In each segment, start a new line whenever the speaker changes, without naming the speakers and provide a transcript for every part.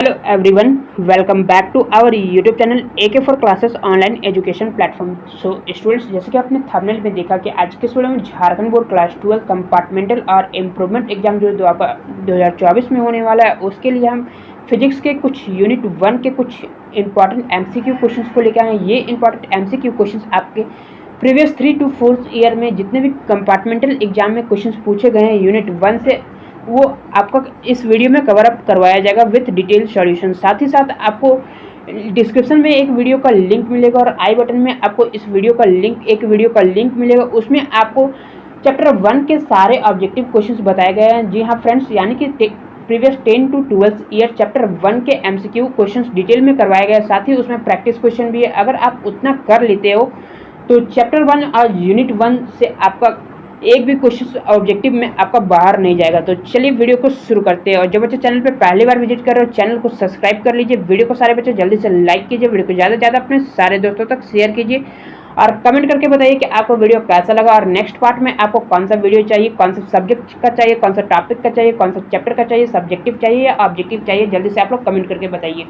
Hello everyone, welcome back to our YouTube channel AK for classes online education platform. So students, जैसे कि आपने thumbnail में देखा कि आज के इस वीडियो में झारखंड बोर्ड क्लास 12 कंपार्टमेंटल और इम्प्रूवमेंट एग्जाम जो 2024 में होने वाला है, उसके लिए हम फिजिक्स के कुछ यूनिट 1 के कुछ इंपॉर्टेंट MCQ क्वेश्चंस को लेकर आए हैं। ये इंपॉर्टेंट MCQ क्वेश्चंस आपके प्रीवियस 3 to 4 ईयर में जितने भी कंपार्टमेंटल एग्जाम में क्वेश्चंस पूछे गए हैं यूनिट 1 से, वो आपको इस वीडियो में कवर अप करवाया जाएगा विथ डिटेल सॉल्यूशन। साथ ही साथ आपको डिस्क्रिप्शन में एक वीडियो का लिंक मिलेगा और आई बटन में आपको इस वीडियो का लिंक मिलेगा। उसमें आपको चैप्टर 1 के सारे ऑब्जेक्टिव क्वेश्चंस बताए गए हैं। जी हाँ फ्रेंड्स, यानी कि प्रीवियस 10 to 12 ईयर चैप्टर 1 के MCQ क्वेश्चंस डिटेल में करवाए गए। साथ ही उसमें प्रैक्टिस क्वेश्चन भी है। अगर आप उतना कर लेते हो तो चैप्टर 1 और यूनिट 1 से आपका एक भी क्वेश्चन ऑब्जेक्टिव में आपका बाहर नहीं जाएगा। तो चलिए वीडियो को शुरू करते हैं। और जो बच्चे चैनल पे पहली बार विजिट कर रहे हो, चैनल को सब्सक्राइब कर लीजिए। वीडियो को सारे बच्चे जल्दी से लाइक कीजिए। वीडियो को ज़्यादा से ज़्यादा अपने सारे दोस्तों तक शेयर कीजिए और कमेंट करके बताइए कि आपको वीडियो कैसा लगा और नेक्स्ट पार्ट में आपको कौन सा वीडियो चाहिए, कौन सा सब्जेक्ट का चाहिए, कौन सा टॉपिक का चाहिए, कौन सा चैप्टर का चाहिए, सब्जेक्टिव चाहिए या ऑब्जेक्टिव चाहिए। जल्दी से आप लोग कमेंट करके बताइए।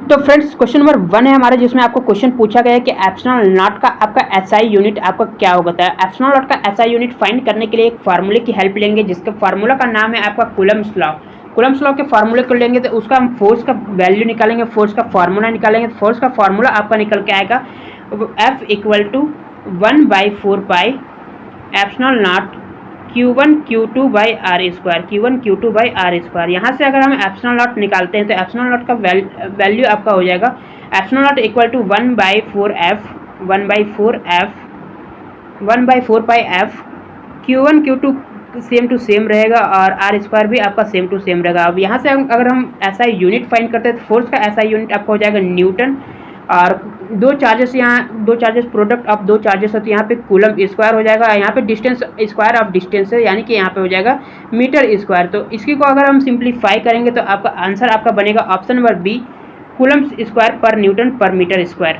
तो फ्रेंड्स, क्वेश्चन नंबर 1 है हमारा, जिसमें आपको क्वेश्चन पूछा गया है कि एप्सिलॉन नॉट का आपका SI यूनिट आपका क्या होता है। एप्सिलॉन नॉट का SI यूनिट फाइंड करने के लिए एक फार्मूले की हेल्प लेंगे, जिसका फार्मूला का नाम है आपका कूलम्ब्स लॉ। कूलम्ब्स लॉ के फार्मूले को लेंगे तो उसका हम फोर्स का वैल्यू निकालेंगे, फोर्स का फार्मूला निकालेंगे। फोर्स का फार्मूला आपका निकल के आएगा F = 1/4 pi epsilon not Q1 Q2 by R²। यहाँ से अगर हम एप्सिलॉन नॉट निकालते हैं तो एप्सिलॉन नॉट का वैल्यू आपका हो जाएगा epsilon naught = 1/4 pi F। Q1 Q2 same to same रहेगा और R² भी आपका सेम टू सेम रहेगा। अब यहाँ से अगर हम SI यूनिट फाइंड करते हैं तो फोर्स का SI यूनिट आपका हो जाएगा न्यूटन, और दो चार्जेस प्रोडक्ट ऑफ दो चार्जेस होते हैं, यहाँ पे कूलम स्क्वायर हो जाएगा। यहाँ पे डिस्टेंस स्क्वायर ऑफ डिस्टेंस है, यानी कि यहाँ पे हो जाएगा मीटर स्क्वायर। तो इसकी को अगर हम सिंप्लीफाई करेंगे तो आपका आंसर आपका बनेगा option number B, coulomb square पर न्यूटन पर metre square.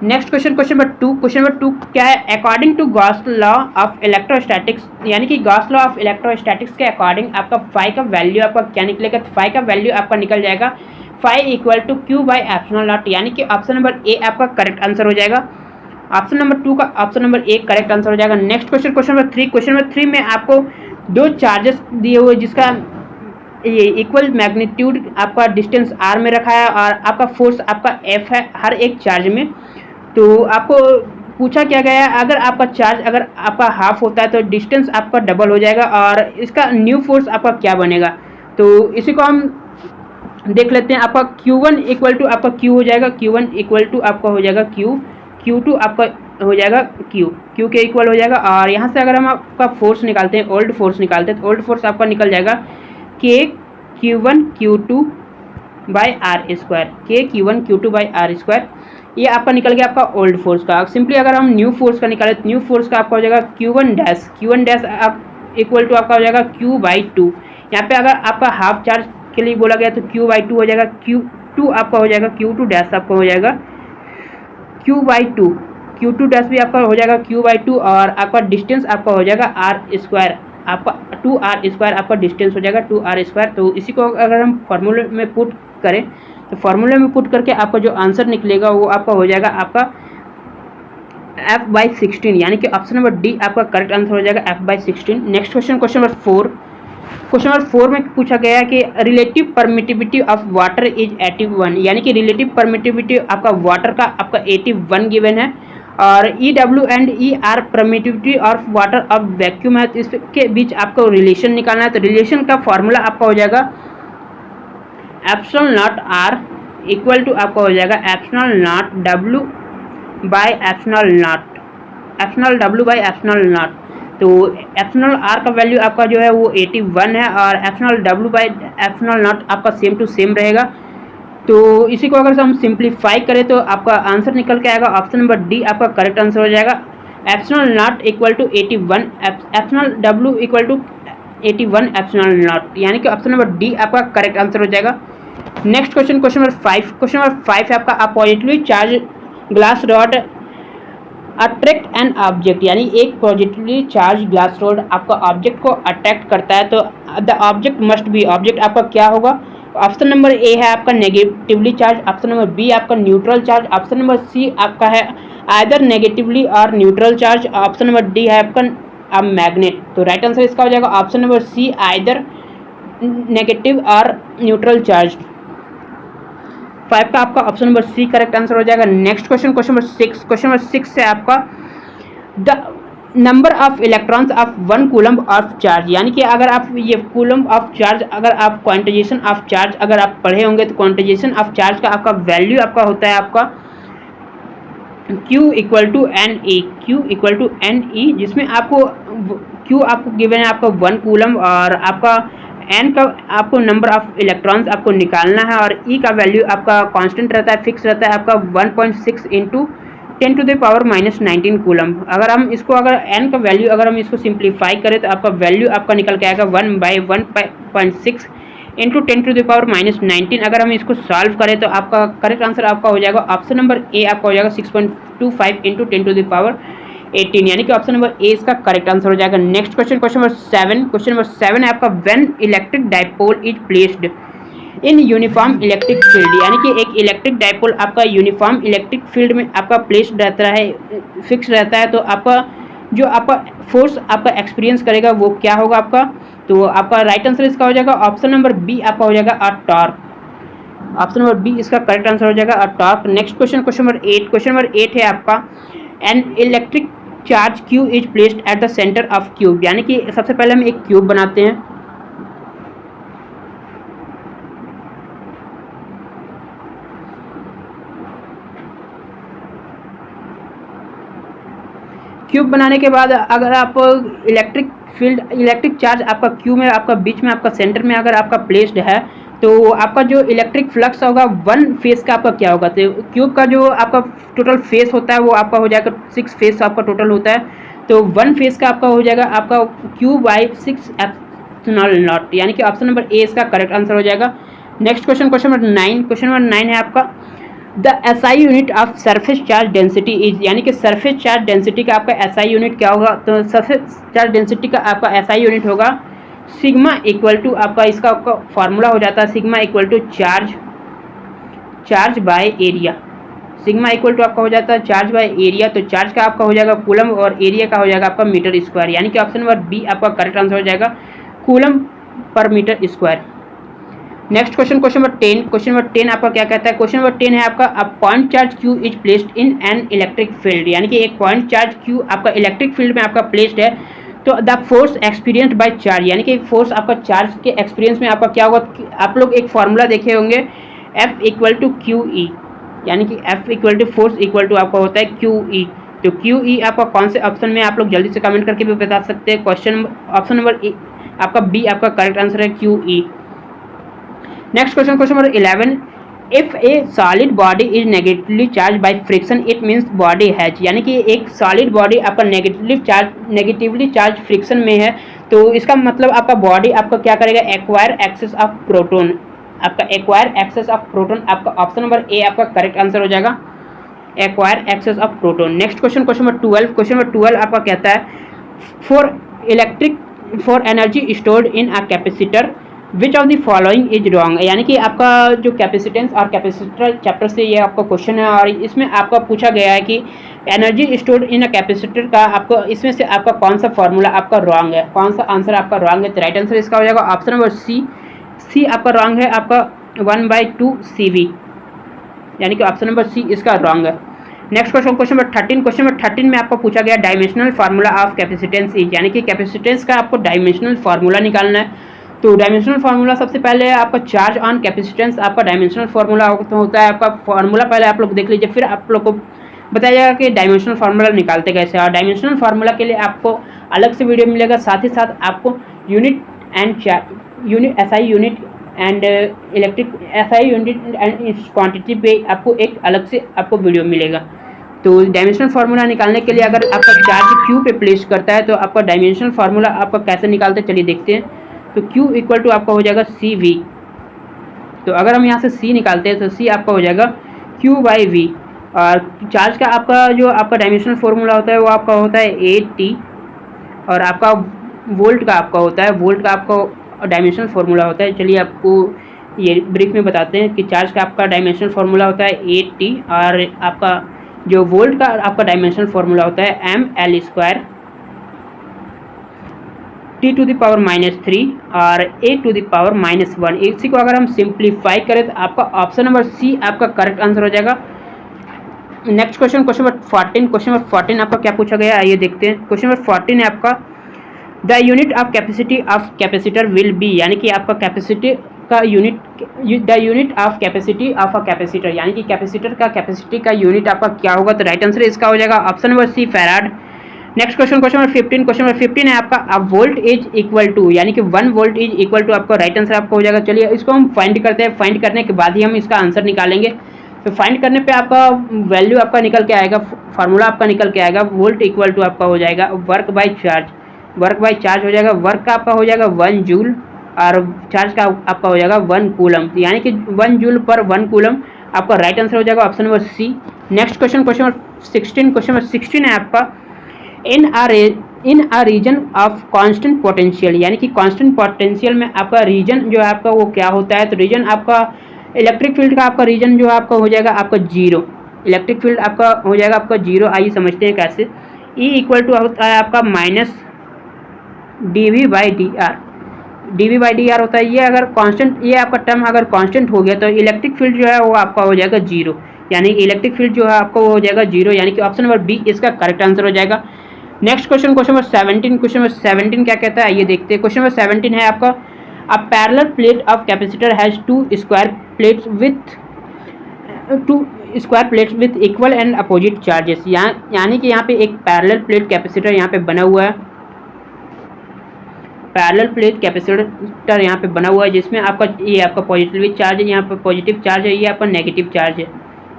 Next question number 2 क्या है। According to Gauss law of electrostatics, यानी कि गॉस लॉ ऑफ इलेक्ट्रोस्टैटिक्स के अकॉर्डिंग आपका फाई का वैल्यू आपका क्या निकलेगा। तो फाई का वैल्यू आपका निकल जाएगा फाई = Q/ε0, यानी कि ऑप्शन नंबर A आपका करेक्ट आंसर हो जाएगा। ऑप्शन नंबर 2 का option number A correct answer हो जाएगा। नेक्स्ट क्वेश्चन नंबर 3 में आपको दो चार्जेस दिए हुए, जिसका ये इक्वल मैग्नीट्यूड आपका डिस्टेंस R में रखा है और आपका फोर्स आपका F है हर एक चार्ज में। तो आपको पूछा क्या गया है, अगर आपका चार्ज अगर आपका हाफ होता है तो डिस्टेंस आपका डबल हो जाएगा और इसका न्यू फोर्स आपका क्या बनेगा। तो इसी को हम देख लेते हैं। आपका Q1 = आपका Q हो जाएगा, Q1 = आपका हो जाएगा Q, Q2 आपका हो जाएगा Q के इक्वल हो जाएगा। और यहाँ से अगर हम आपका फोर्स निकालते हैं, ओल्ड फोर्स निकालते हैं, तो ओल्ड फोर्स आपका निकल जाएगा K Q1 Q2 by R²। ये आपका निकल गया आपका ओल्ड फोर्स का। सिंपली अगर हम न्यू फोर्स का निकालें तो न्यू फोर्स का आपका हो जाएगा Q1 डैश = आपका हो जाएगा Q/2। यहाँ पे अगर आपका हाफ चार्ज के लिए बोला गया तो Q/2 हो जाएगा। Q2 आपका हो जाएगा Q2 डैश आपका हो जाएगा Q/2। Q2 डैश भी आपका हो जाएगा Q/2 और आपका डिस्टेंस आपका हो जाएगा R²। आपका 2R² आपका डिस्टेंस हो जाएगा 2R²। तो इसी को अगर हम फार्मूले में पुट करें तो फार्मूले में पुट करके आपका जो आंसर निकलेगा वो आपका हो जाएगा आपका F/16, यानी कि ऑप्शन नंबर D आपका करेक्ट आंसर हो जाएगा F/16। नेक्स्ट क्वेश्चन नंबर 4 में पूछा गया है कि relative permittivity of water is 81, यानी कि रिलेटिव परमिटिविटी आपका वाटर का आपका 81 गिवन है और EW and ER permittivity of water of vacuum है। तो इसके बीच आपको रिलेशन निकालना है। तो रिलेशन का फॉर्मूला आपका हो जाएगा एप्सिलॉन नॉट R = आपका हो जाएगा एप्सिलॉन नॉट W/एप्सिलॉन नॉट। तो एप्सिलॉन R का वैल्यू आपका जो है वो 81 है और एप्सिलॉन W/एप्सिलॉन नॉट आपका सेम टू सेम रहेगा। तो इसी को अगर हम सिंप्लीफाई करें तो आपका आंसर निकल के आएगा ऑप्शन नंबर D आपका करेक्ट आंसर हो जाएगा। Epsilon naught = 81, epsilon W = 81 epsilon not, यानी कि ऑप्शन नंबर D आपका करेक्ट आंसर हो जाएगा। नेक्स्ट क्वेश्चन नंबर 5 है आपका a positively charge glass rod attract an object, यानी एक पॉजिटिवली चार्ज ग्लास रॉड आपका ऑब्जेक्ट को अट्रैक्ट करता है। तो the object must be, object आपका क्या होगा, ऑप्शन नंबर ए है आपका negatively charge, option number B आपका neutral charge, option number C आपका है आइदर नेगेटिवली और neutral charge, option number D है आपका मैग्नेट। तो राइट आंसर इसका हो जाएगा option number C either negative और न्यूट्रल चार्ज। 5 का आपका option number C correct answer हो जाएगा। Next question, question number 6, question number 6 है आपका the number of electrons of 1 coulomb of charge, यानी कि अगर आप ये कूलम्ब ऑफ चार्ज, अगर आप क्वांटाइजेशन ऑफ चार्ज अगर आप पढ़े होंगे तो क्वांटाइजेशन ऑफ चार्ज का आपका वैल्यू आपका होता है आपका Q equal to n e, Q equal to n e, जिसमें आपको Q आपको गिवन है आपका 1 कूलम्ब और आपका n का आपको नंबर ऑफ इलेक्ट्रॉन्स आपको निकालना है और E का वैल्यू आपका कांस्टेंट रहता है, फिक्स रहता है आपका 1.6 into 10 to the power -19 coulomb. अगर हम इसको अगर n का वैल्यू अगर हम इसको सिंप्लीफाई करें तो आपका वैल्यू आपका निकल के आएगा 1/1.6 इंटू 10 टू द पावर -19। अगर हम इसको सॉल्व करें तो आपका करेक्ट आंसर आपका हो जाएगा ऑप्शन नंबर ए, आपका हो जाएगा 6.25 इंटू 10 टू द पावर 18, यानी कि ऑप्शन नंबर ए इसका करेक्ट आंसर हो जाएगा। Next question, question number 7, question number 7 है आपका when electric dipole is placed in uniform electric field, यानी कि एक इलेक्ट्रिक डाइपोल आपका यूनिफॉर्म इलेक्ट्रिक फील्ड में आपका प्लेस्ड रहता है, फिक्स रहता है, तो आपका जो आपका फोर्स आपका एक्सपीरियंस करेगा वो क्या होगा आपका, तो आपका राइट आंसर इसका हो जाएगा ऑप्शन नंबर बी, आपका हो जाएगा a torque. Option number B इसका करेक्ट आंसर हो जाएगा a torque. Next question, question number 8, question number 8 है आपका an electric charge Q is placed at the centre of cube, यानी कि सबसे पहले हम एक क्यूब बनाते हैं। क्यूब बनाने के बाद अगर आप इलेक्ट्रिक चार्ज आपका क्यू में आपका बीच में आपका सेंटर में अगर आपका प्लेस्ड है तो आपका जो इलेक्ट्रिक फ्लक्स होगा 1 फेस का आपका क्या होगा, तो क्यूब का जो आपका टोटल फेस होता है वो आपका हो जाएगा 6 फेस आपका टोटल होता है, तो 1 फेस का आपका हो जाएगा आपका Q/6 एप्सिलॉन नॉट, यानी कि ऑप्शन नंबर ए इसका करेक्ट आंसर हो जाएगा। Next question, question number 9, question number 9 है आपका the SI unit of surface charge density is, यानी कि सरफेस चार्ज डेंसिटी का आपका SI यूनिट क्या होगा, तो सरफेस चार्ज डेंसिटी का आपका SI यूनिट होगा सिग्मा इक्वल टू आपका इसका आपका फार्मूला हो जाता है sigma equal to charge by area. Sigma equal to आपका हो जाता है चार्ज बाय एरिया, तो चार्ज का आपका हो जाएगा कूलम और एरिया का हो जाएगा आपका मीटर स्क्वायर, यानी कि ऑप्शन नंबर बी आपका करेक्ट आंसर हो जाएगा कूलम पर metre square. Next question, question number 10, question number 10 आपका क्या कहता है, क्वेश्चन नंबर 10 है आपका a point charge Q is placed in an electric field, यानी कि एक पॉइंट चार्ज Q आपका इलेक्ट्रिक फील्ड में आपका प्लेस्ड है, तो the force experienced by charge, यानी कि फोर्स आपका चार्ज के एक्सपीरियंस में आपका क्या होगा, आप लोग एक फार्मूला देखे होंगे F इक्वल टू QE, यानी कि F equal to force equal to आपका होता है QE, तो QE आपका कौन से ऑप्शन में आप लोग जल्दी से कमेंट करके भी बता सकते हैं। क्वेश्चन ऑप्शन नंबर ए आपका बी आपका करेक्ट आंसर है QE। Next question, question number 11, if A solid body is negatively charge by friction it means body has, यानी कि एक सॉलिड बॉडी आपका नेगेटिवली चार्ज फ्रिक्शन में है, तो इसका मतलब आपका बॉडी आपका क्या करेगा, एक्वायर एक्सेस ऑफ प्रोटोन, आपका एक्वायर एक्सेस ऑफ प्रोटोन, आपका ऑप्शन नंबर ए आपका करेक्ट आंसर हो जाएगा acquire excess of proton. Next question, question number 12, question number 12 आपका कहता है for energy stored in a capacitor which of the following is wrong, यानी कि आपका जो कैपेसिटेंस और कैपेसिटर चैप्टर से ये आपका क्वेश्चन है और इसमें आपका पूछा गया है कि energy stored in a capacitor का आपको इसमें से आपका कौन सा फॉर्मूला आपका रॉन्ग है, कौन सा आंसर आपका रॉन्ग है, तो राइट आंसर इसका हो जाएगा ऑप्शन नंबर सी आपका रॉन्ग है, आपका 1/2 CV, यानी कि ऑप्शन नंबर सी इसका रॉन्ग है। Next question, question number 13, question number 13 में आपको पूछा गया dimensional formula of capacitance is, यानी कि कैपेसिटेंस का आपको डायमेंशनल फार्मूला निकालना है, तो डायमेंशनल फार्मूला सबसे पहले आपका चार्ज ऑन कैपेसिटेंस आपका डायमेंशनल फार्मूला होता है, आपका फार्मूला पहले आप लोग देख लीजिए, फिर आप लोग को बताया जाएगा कि डायमेंशनल फार्मूला निकालते कैसे, और डायमेंशनल फार्मूला के लिए आपको अलग से वीडियो मिलेगा, साथ ही साथ आपको unit SI unit and electric SI unit and quantity पे आपको एक अलग से आपको वीडियो मिलेगा। तो डायमेंशनल फार्मूला निकालने के लिए अगर आपका चार्ज Q पे प्लेस करता है तो आपका डायमेंशनल फार्मूला आपका कैसे निकालते हैं चलिए देखते हैं। तो Q इक्वल टू आपका हो जाएगा CV, तो अगर हम यहाँ से C निकालते हैं तो C आपका हो जाएगा Q/V, और चार्ज का आपका जो आपका डायमेंशनल फार्मूला होता है वो आपका होता है AT, और आपका वोल्ट का आपका होता है, वोल्ट का आपका डायमेंशनल फार्मूला होता है। चलिए आपको ये ब्रीफ में बताते हैं कि चार्ज का आपका डायमेंशनल फार्मूला होता है AT, और आपका जो वोल्ट का आपका डायमेंशनल फार्मूला होता है mL² T⁻³ और A⁻⁻1। इसी को अगर हम सिंप्लीफाई करें तो आपका ऑप्शन नंबर सी आपका करेक्ट आंसर हो जाएगा। Next question number 14। Question number 14 आपका क्या पूछा गया है, आइए देखते हैं। क्वेश्चन नंबर 14 है आपका the unit of capacity of capacitor will be, यानी कि आपका कैपेसिटी का unit, the unit of capacity of a capacitor, यानी कि कैपेसिटर का कैपेसिटी का यूनिट आपका क्या होगा। तो राइट आंसर इसका हो जाएगा option number C farad. Next question number 15। Question number 15 है आपका a volt is equal to, यानी कि 1 वोल्ट इज इक्वल टू, आपका राइट आंसर आपका हो जाएगा। चलिए इसको हम फाइंड करते हैं, फाइंड करने के बाद ही हम इसका आंसर निकालेंगे। तो फाइंड करने पे आपका वैल्यू आपका निकल के आएगा, फार्मूला आपका निकल के आएगा। वोल्ट इक्वल टू आपका हो जाएगा work by charge, work by charge हो जाएगा। वर्क का आपका हो जाएगा 1 जूल और चार्ज का आपका हो जाएगा 1 कूलम, यानी कि 1 जूल पर 1 कूलम। आपका राइट आंसर हो जाएगा option number C. Next question number 16। Question number 16 है आपका in a region of constant potential, यानी कि कांस्टेंट पोटेंशियल में आपका रीजन जो है आपका वो क्या होता है। तो रीजन आपका इलेक्ट्रिक फील्ड का आपका रीजन जो आपका हो जाएगा आपका 0, इलेक्ट्रिक फील्ड आपका हो जाएगा आपका 0। आइए समझते हैं कैसे। E इक्वल टू होता है आपका -dV/dr, dV/dr होता है। ये अगर कांस्टेंट, ये आपका टर्म अगर कांस्टेंट हो गया तो इलेक्ट्रिक फील्ड जो है वो आपका हो जाएगा 0, यानी इलेक्ट्रिक फील्ड जो है आपको हो जाएगा 0, यानी कि ऑप्शन नंबर बी इसका करेक्ट आंसर हो जाएगा। Next question number 17। Question number 17 क्या कहता है, ये देखते हैं। क्वेश्चन नंबर 17 है आपका a parallel plate of capacitor has 2 square plates with equal and opposite charges, यानी कि यहाँ पे एक पैरेलल प्लेट कैपेसिटर यहाँ पे बना हुआ है, पैरेलल प्लेट कैपेसिटर यहाँ पे बना हुआ है, जिसमें आपका ये आपका पॉजिटिव चार्ज है, यहाँ पर पॉजिटिव चार्ज है, ये आपका नेगेटिव चार्ज है,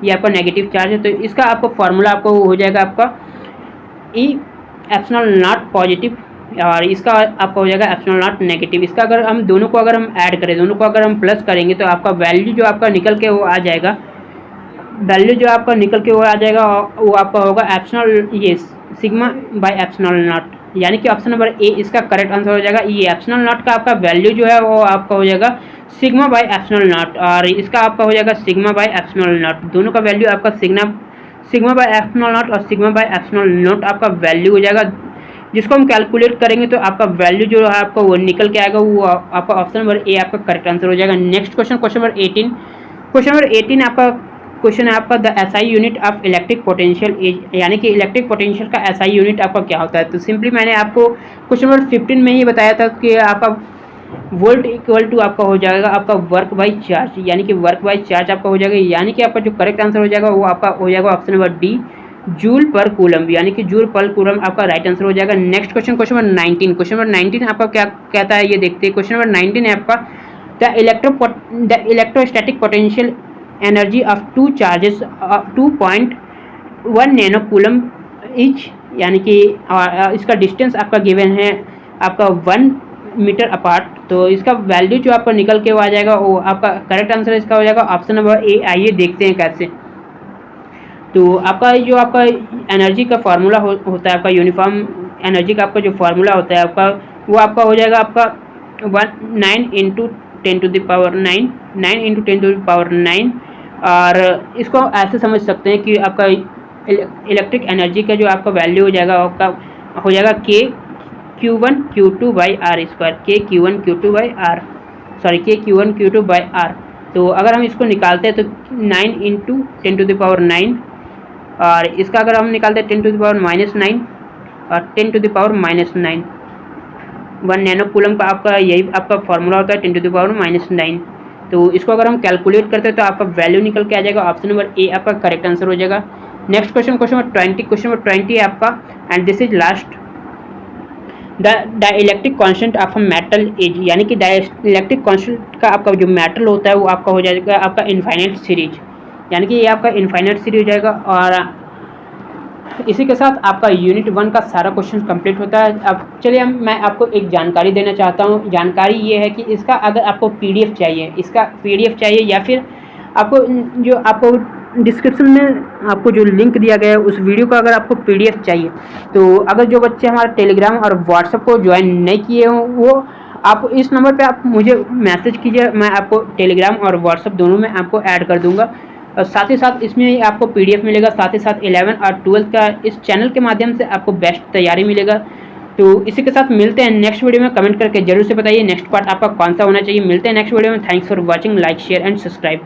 ये आपका नेगेटिव चार्ज है। तो इसका आपका फार्मूला आपको हो जाएगा आपका E एप्सिलॉन नॉट पॉजिटिव और इसका आपका हो जाएगा एप्सिलॉन नॉट नेगेटिव। इसका अगर हम दोनों को अगर हम ऐड करें, दोनों को अगर हम प्लस करेंगे तो आपका वैल्यू जो आपका निकल के वो आ जाएगा, वैल्यू जो आपका निकल के वो आ जाएगा वो आपका होगा एप्सिलॉन, ये सिग्मा बाय एप्सिलॉन नॉट, यानी कि ऑप्शन नंबर ए इसका करेक्ट आंसर हो जाएगा। ये एप्सिलॉन नॉट का आपका वैल्यू जो है वो आपका हो जाएगा सिग्मा बाय एप्सिलॉन नॉट और इसका आपका हो जाएगा सिग्मा बाय एप्सिलॉन नॉट। दोनों का वैल्यू आपका सिग्मा बाय एप्सिलॉन नॉट और सिग्मा बाय एप्सिलॉन नॉट आपका वैल्यू हो जाएगा, जिसको हम कैलकुलेट करेंगे तो आपका वैल्यू जो है आपका वो निकल के आएगा, वो आपका ऑप्शन नंबर ए आपका करेक्ट आंसर हो जाएगा। Next question number 18। Question number 18 आपका क्वेश्चन है आपका the SI unit of electric potential is, यानी कि इलेक्ट्रिक पोटेंशियल का SI यूनिट आपका क्या होता है। तो सिंपली मैंने आपको क्वेश्चन नंबर 15 में ही बताया था कि आपका वोल्ट इक्वल टू आपका हो जाएगा आपका वर्क बाई चार्ज, यानी कि वर्क बाई चार्ज आपका हो जाएगा, यानी कि आपका जो करेक्ट आंसर हो जाएगा वो आपका हो जाएगा ऑप्शन नंबर डी जूल पर कूलम, यानी कि जूल पर कूलम आपका राइट आंसर हो जाएगा। Next question number 19। Question number 19 आपका क्या कहता है, ये देखते हैं। क्वेश्चन नंबर 19 है आपका the electrostatic potential energy of 2 charges 2.1 nano coulomb etch, यानी कि इसका डिस्टेंस आपका गिवन है आपका 1 मीटर अपार्ट। तो इसका वैल्यू जो आपका निकल के आ जाएगा वो आपका करेक्ट आंसर इसका हो जाएगा ऑप्शन नंबर ए। आइए देखते हैं कैसे। तो आपका जो आपका एनर्जी का फार्मूला होता है, आपका यूनिफॉर्म एनर्जी का आपका जो फार्मूला होता है आपका वो आपका हो जाएगा आपका 9 × 10⁹ 9 × 10⁹ और इसको ऐसे समझ सकते हैं कि आपका इलेक्ट्रिक एनर्जी का जो आपका वैल्यू हो जाएगा आपका हो जाएगा KQ1Q2/R², KQ1Q2/R। तो अगर हम इसको निकालते हैं तो 9 × 10⁹ और इसका अगर हम निकालते हैं 10⁻⁻9 और 10⁻⁻9 1 नैनो कूलम का आपका यही आपका फार्मूला होता है 10⁻⁻9। तो इसको अगर हम कैलकुलेट करते हैं तो आपका वैल्यू निकल के आ जाएगा ऑप्शन नंबर ए आपका करेक्ट आंसर हो जाएगा। Next question number 20। Question number 20 है आपका and this is last the electric constant of a metal is, यानी कि इलेक्ट्रिक कांस्टेंट का आपका जो मेटल होता है वो आपका हो जाएगा आपका इनफाइनाइट सीरीज, यानी कि ये आपका इनफाइनाइट सीरीज हो जाएगा। और इसी के साथ आपका यूनिट 1 का सारा क्वेश्चन कंप्लीट होता है। अब चलिए मैं आपको एक जानकारी देना चाहता हूँ। जानकारी ये है कि इसका अगर आपको PDF चाहिए, इसका PDF चाहिए या फिर आपको जो आपको डिस्क्रिप्शन में आपको जो लिंक दिया गया है उस वीडियो का अगर आपको PDF चाहिए, तो अगर जो बच्चे हमारे टेलीग्राम और व्हाट्सएप को ज्वाइन नहीं किए हों वो आप इस नंबर पे आप मुझे मैसेज कीजिए, मैं आपको टेलीग्राम और व्हाट्सअप दोनों में आपको ऐड कर दूँगा। और साथ ही साथ इसमें आपको पीडीएफ मिलेगा, साथ ही साथ 11 और 12 का इस चैनल के माध्यम से आपको बेस्ट तैयारी मिलेगा। तो इसी के साथ मिलते हैं नेक्स्ट वीडियो में। कमेंट करके जरूर से बताइए नेक्स्ट पार्ट आपका कौन सा होना चाहिए। मिलते हैं नेक्स्ट वीडियो में। Thanks for watching, like share and subscribe.